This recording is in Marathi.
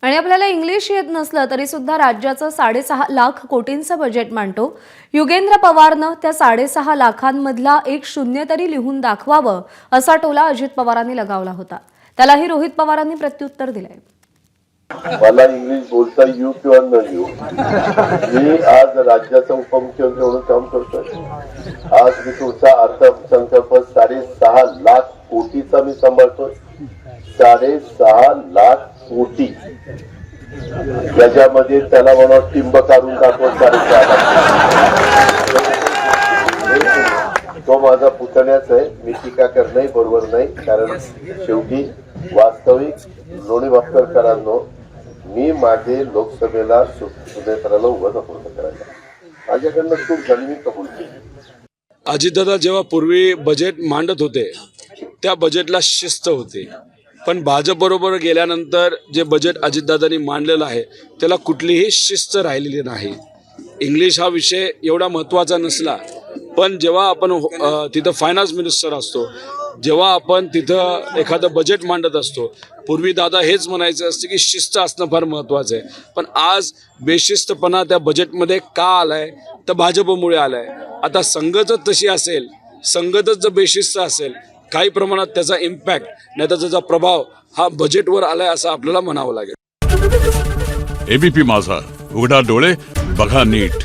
आणि आपल्याला इंग्लिश येत नसलं तरी सुद्धा राज्याचं 6.5 लाख कोटींचं बजेट मांडतो युगेंद्र पवारनं त्या 6.5 लाखांमधला एक शून्य तरी लिहून दाखवावं असा टोला अजित पवारांनी लगावला होता। त्यालाही रोहित पवारांनी प्रत्युत्तर दिलंय। मला इंग्लिश बोलता येऊ किंवा न येऊ, मी आज राज्याचा उपमुख्यमंत्री म्हणून काम करतोय। आज मी तुमचा अर्थसंकल्प 6.5 लाख कोटीचा मी सांभाळतोय। 6.5 लाख कोटी, त्याच्यामध्ये त्याला म्हणा टिंब काढून दाखवत 6.5 लाख। तो माझा पुतण्याच आहे, मी टीका करणंही बरोबर नाही, कारण शेवटी वास्तविक लोणी भास्करकरांनो, मी माझे लोकसभेला सुनेत्राला उभं नको करायला, माझ्याकडनं चूक झाली, मी कबूल केली। अजितदादा जेव्हा पूर्वी बजेट मांडत होते त्या बजेटला शिस्त होती, पण भाजपबरोबर गेल्यानंतर जे बजेट अजितदादांनी मांडलेलं आहे त्याला कुठलीही शिस्त राहिलेली नाही। इंग्लिश हा विषय एवढा महत्त्वाचा नसला, पण जेव्हा आपण तिथं फायनान्स मिनिस्टर असतो, जेव्हा आपण तिथं एखादं बजेट मांडत असतो, पूर्वी दादा हेच म्हणायचं असतं की शिस्त असणं फार महत्त्वाचं आहे। पण आज बेशिस्तपणा त्या बजेटमध्ये का आलाय तर भाजपमुळे आलाय। आता संगतच तशी असेल, संगतच जर बेशिस्त असेल, काही प्रमाणात त्याचा इम्पॅक्ट नाही तर त्याचा प्रभाव हा बजेटवर आलाय असं आपल्याला म्हणावं लागेल। एबीपी माझा, उघडा डोळे बघा नीट।